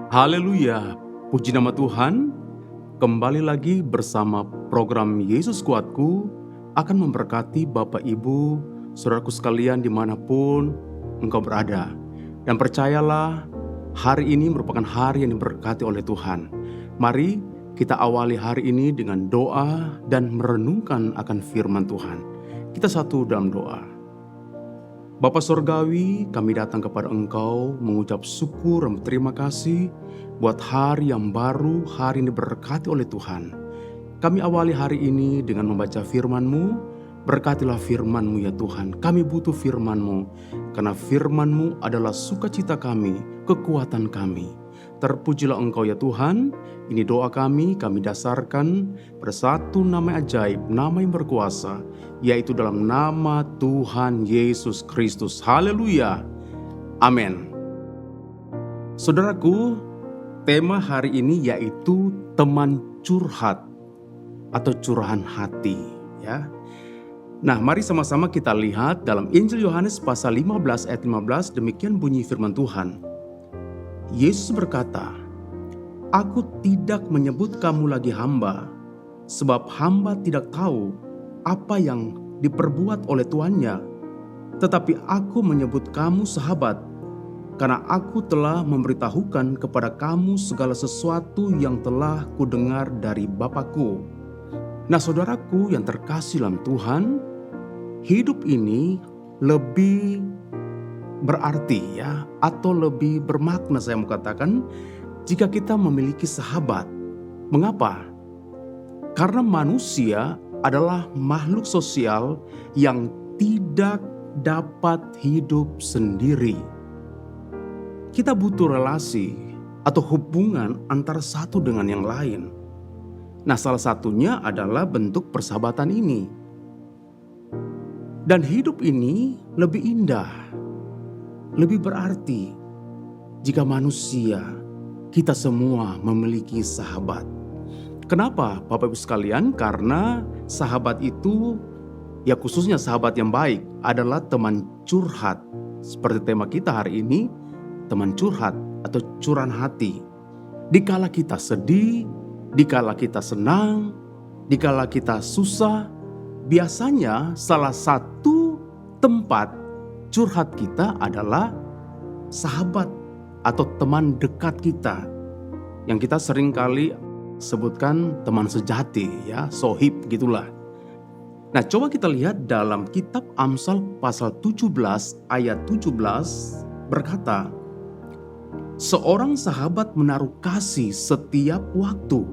Haleluya, puji nama Tuhan. Kembali lagi bersama program Yesus Kuatku akan memberkati Bapak Ibu, saudaraku sekalian dimanapun engkau berada. Dan percayalah, hari ini merupakan hari yang diberkati oleh Tuhan. Mari kita awali hari ini dengan doa dan merenungkan akan firman Tuhan. Kita satu dalam doa. Bapa Sorgawi, kami datang kepada Engkau mengucap syukur dan berterima kasih buat hari yang baru, hari ini diberkati oleh Tuhan. Kami awali hari ini dengan membaca firman-Mu. Berkatilah firman-Mu ya Tuhan. Kami butuh firman-Mu, karena firman-Mu adalah sukacita kami, kekuatan kami. Terpujilah Engkau ya Tuhan. Ini doa kami dasarkan pada satu nama ajaib, nama yang berkuasa, yaitu dalam nama Tuhan Yesus Kristus. Haleluya. Amin. Saudaraku, tema hari ini yaitu teman curhat atau curahan hati, ya. Nah, mari sama-sama kita lihat dalam Injil Yohanes pasal 15 ayat 15, demikian bunyi firman Tuhan. Yesus berkata, "Aku tidak menyebut kamu lagi hamba, sebab hamba tidak tahu apa yang diperbuat oleh tuannya, tetapi aku menyebut kamu sahabat, karena aku telah memberitahukan kepada kamu segala sesuatu yang telah kudengar dari Bapa-Ku." Nah, saudaraku yang terkasih dalam Tuhan, hidup ini lebih berarti ya, atau lebih bermakna saya mau katakan, jika kita memiliki sahabat. Mengapa? Karena manusia adalah makhluk sosial yang tidak dapat hidup sendiri. Kita butuh relasi atau hubungan antara satu dengan yang lain. Nah, salah satunya adalah bentuk persahabatan ini. Dan hidup ini lebih indah, lebih berarti jika manusia, kita semua memiliki sahabat. Kenapa Bapak Ibu sekalian? Karena sahabat itu, ya khususnya sahabat yang baik, adalah teman curhat. Seperti tema kita hari ini, teman curhat atau curahan hati. Dikala kita sedih, dikala kita senang, dikala kita susah, biasanya salah satu tempat curhat kita adalah sahabat atau teman dekat kita, yang kita sering kali sebutkan teman sejati, ya, sohib gitulah. Nah, coba kita lihat dalam kitab Amsal pasal 17 ayat 17 berkata, "Seorang sahabat menaruh kasih setiap waktu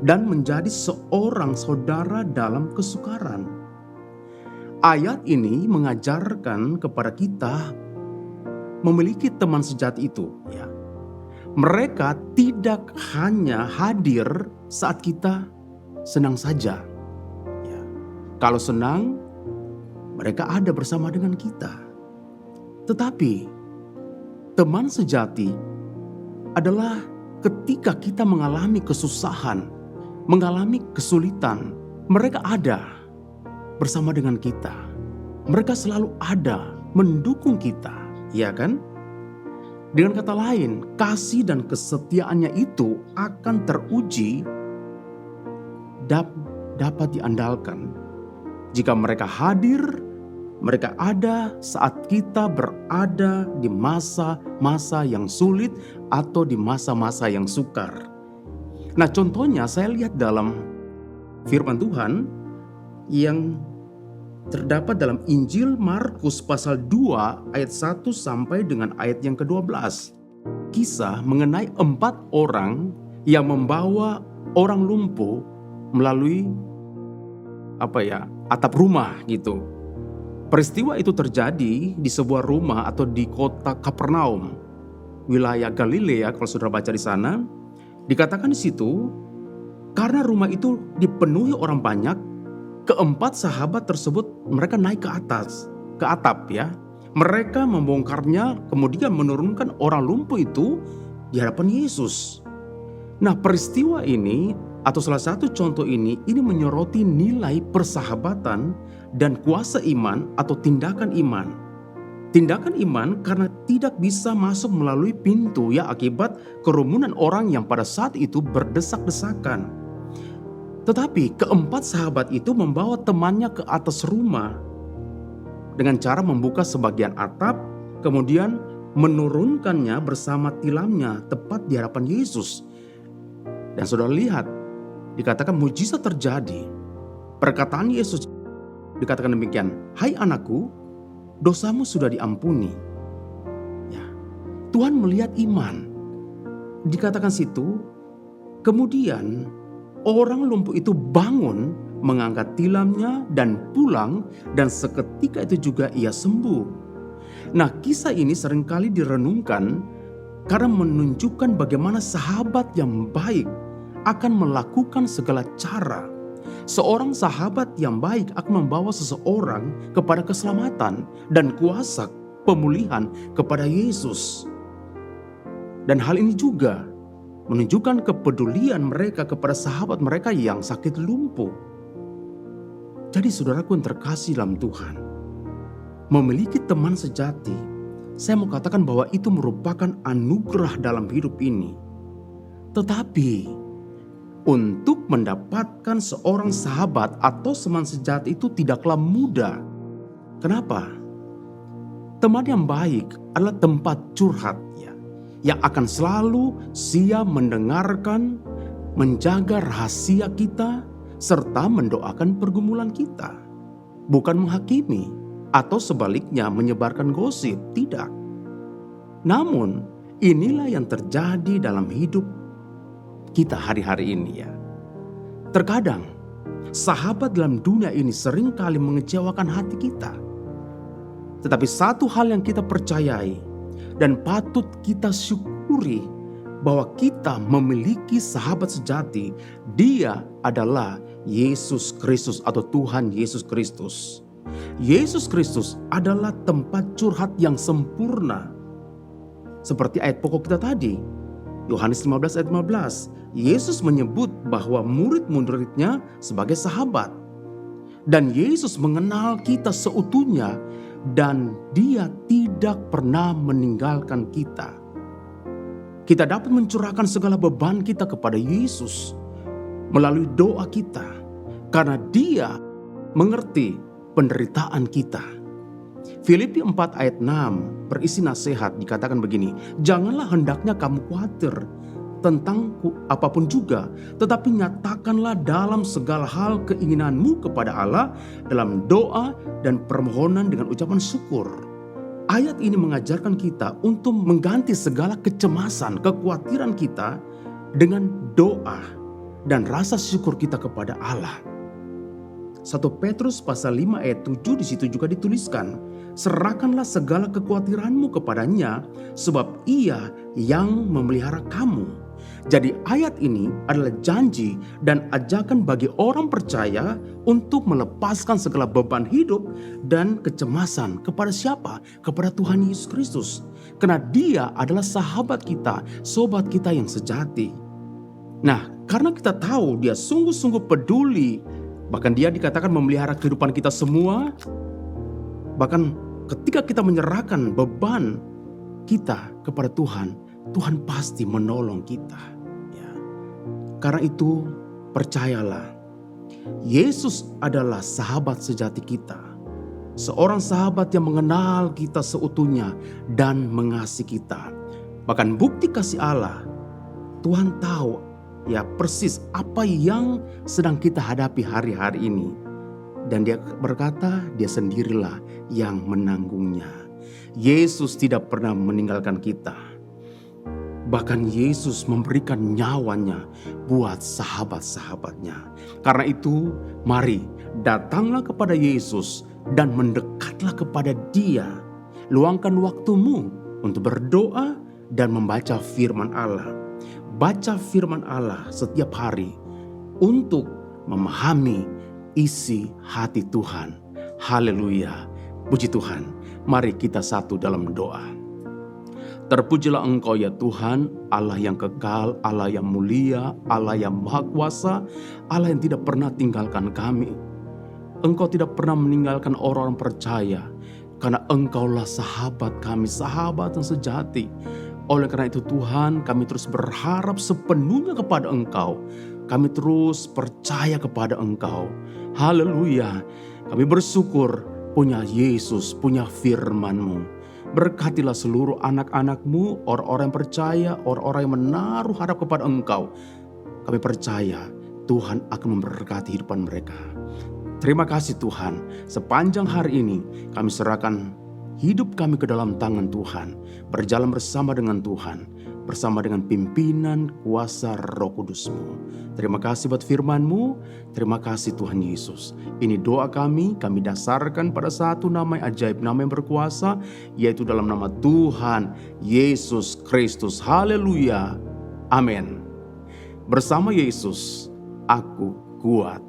dan menjadi seorang saudara dalam kesukaran." Ayat ini mengajarkan kepada kita memiliki teman sejati itu, ya. Mereka tidak hanya hadir saat kita senang saja, ya. Kalau senang, mereka ada bersama dengan kita. Tetapi teman sejati adalah ketika kita mengalami kesusahan, mengalami kesulitan, mereka ada bersama dengan kita. Mereka selalu ada mendukung kita, ya kan? Dengan kata lain, kasih dan kesetiaannya itu akan teruji, dapat diandalkan. Jika mereka hadir, mereka ada saat kita berada di masa-masa yang sulit atau di masa-masa yang sukar. Nah, contohnya saya lihat dalam firman Tuhan yang terdapat dalam Injil Markus pasal 2 ayat 1 sampai dengan ayat yang ke-12. Kisah mengenai 4 orang yang membawa orang lumpuh melalui atap rumah gitu. Peristiwa itu terjadi di sebuah rumah atau di kota Kapernaum, wilayah Galilea. Kalau saudara baca di sana, dikatakan di situ, karena rumah itu dipenuhi orang banyak, keempat sahabat tersebut mereka naik ke atap ya. Mereka membongkarnya, kemudian menurunkan orang lumpuh itu di hadapan Yesus. Nah, peristiwa ini atau salah satu contoh ini menyoroti nilai persahabatan dan kuasa iman atau tindakan iman. Tindakan iman karena tidak bisa masuk melalui pintu ya akibat kerumunan orang yang pada saat itu berdesak-desakan. Tetapi keempat sahabat itu membawa temannya ke atas rumah dengan cara membuka sebagian atap, kemudian menurunkannya bersama tilamnya tepat di hadapan Yesus. Dan saudara lihat, dikatakan mujizat terjadi. Perkataan Yesus dikatakan demikian, "Hai anakku, dosamu sudah diampuni." Ya, Tuhan melihat iman. Dikatakan situ, kemudian orang lumpuh itu bangun, mengangkat tilamnya dan pulang, dan seketika itu juga ia sembuh. Nah, kisah ini seringkali direnungkan karena menunjukkan bagaimana sahabat yang baik akan melakukan segala cara. Seorang sahabat yang baik akan membawa seseorang kepada keselamatan dan kuasa pemulihan kepada Yesus. Dan hal ini juga menunjukkan kepedulian mereka kepada sahabat mereka yang sakit lumpuh. Jadi saudaraku yang terkasih dalam Tuhan, memiliki teman sejati, saya mau katakan bahwa itu merupakan anugerah dalam hidup ini. Tetapi untuk mendapatkan seorang sahabat atau teman sejati itu tidaklah mudah. Kenapa? Teman yang baik adalah tempat curhat ya, yang akan selalu siap mendengarkan, menjaga rahasia kita, serta mendoakan pergumulan kita. Bukan menghakimi atau sebaliknya menyebarkan gosip, tidak. Namun inilah yang terjadi dalam hidup kita hari-hari ini ya. Terkadang sahabat dalam dunia ini seringkali mengecewakan hati kita. Tetapi satu hal yang kita percayai dan patut kita syukuri, bahwa kita memiliki sahabat sejati. Dia adalah Yesus Kristus atau Tuhan Yesus Kristus. Yesus Kristus adalah tempat curhat yang sempurna. Seperti ayat pokok kita tadi, Yohanes 15 ayat 15, Yesus menyebut bahwa murid-muridnya sebagai sahabat. Dan Yesus mengenal kita seutuhnya dan Dia tidak pernah meninggalkan kita. Kita dapat mencurahkan segala beban kita kepada Yesus melalui doa kita, karena Dia mengerti penderitaan kita. Filipi 4 ayat 6 berisi nasihat, dikatakan begini, "Janganlah hendaknya kamu khawatir tentang apapun juga, tetapi nyatakanlah dalam segala hal keinginanmu kepada Allah dalam doa dan permohonan dengan ucapan syukur." Ayat ini mengajarkan kita untuk mengganti segala kecemasan, kekhawatiran kita dengan doa dan rasa syukur kita kepada Allah. 1 Petrus pasal 5 ayat 7 di situ juga dituliskan, "Serahkanlah segala kekhawatiranmu kepadanya, sebab Ia yang memelihara kamu." Jadi ayat ini adalah janji dan ajakan bagi orang percaya untuk melepaskan segala beban hidup dan kecemasan kepada siapa? Kepada Tuhan Yesus Kristus. Karena Dia adalah sahabat kita, sobat kita yang sejati. Nah, karena kita tahu Dia sungguh-sungguh peduli, bahkan Dia dikatakan memelihara kehidupan kita semua. Bahkan ketika kita menyerahkan beban kita kepada Tuhan, Tuhan pasti menolong kita. Ya. Karena itu percayalah, Yesus adalah sahabat sejati kita. Seorang sahabat yang mengenal kita seutuhnya dan mengasihi kita. Bahkan bukti kasih Allah, Tuhan tahu ya persis apa yang sedang kita hadapi hari-hari ini. Dan Dia berkata, Dia sendirilah yang menanggungnya. Yesus tidak pernah meninggalkan kita. Bahkan Yesus memberikan nyawanya buat sahabat-sahabatnya. Karena itu, mari datanglah kepada Yesus dan mendekatlah kepada Dia. Luangkan waktumu untuk berdoa dan membaca firman Allah. Baca firman Allah setiap hari untuk memahami isi hati Tuhan. Haleluya. Puji Tuhan. Mari kita satu dalam doa. Terpujilah Engkau ya Tuhan, Allah yang kekal, Allah yang mulia, Allah yang maha kuasa, Allah yang tidak pernah tinggalkan kami. Engkau tidak pernah meninggalkan orang percaya. Karena Engkaulah sahabat kami, sahabat yang sejati. Oleh karena itu Tuhan, kami terus berharap sepenuhnya kepada Engkau. Kami terus percaya kepada Engkau. Haleluya. Kami bersyukur punya Yesus, punya firman-Mu. Berkatilah seluruh anak-anak-Mu, orang-orang yang percaya, orang-orang yang menaruh harap kepada Engkau. Kami percaya Tuhan akan memberkati kehidupan mereka. Terima kasih Tuhan, sepanjang hari ini kami serahkan hidup kami ke dalam tangan Tuhan. Berjalan bersama dengan Tuhan, bersama dengan pimpinan kuasa Roh Kudus-Mu. Terima kasih buat firman-Mu, terima kasih Tuhan Yesus. Ini doa kami dasarkan pada satu nama yang ajaib, nama yang berkuasa, yaitu dalam nama Tuhan Yesus Kristus. Haleluya, amin. Bersama Yesus, aku kuat.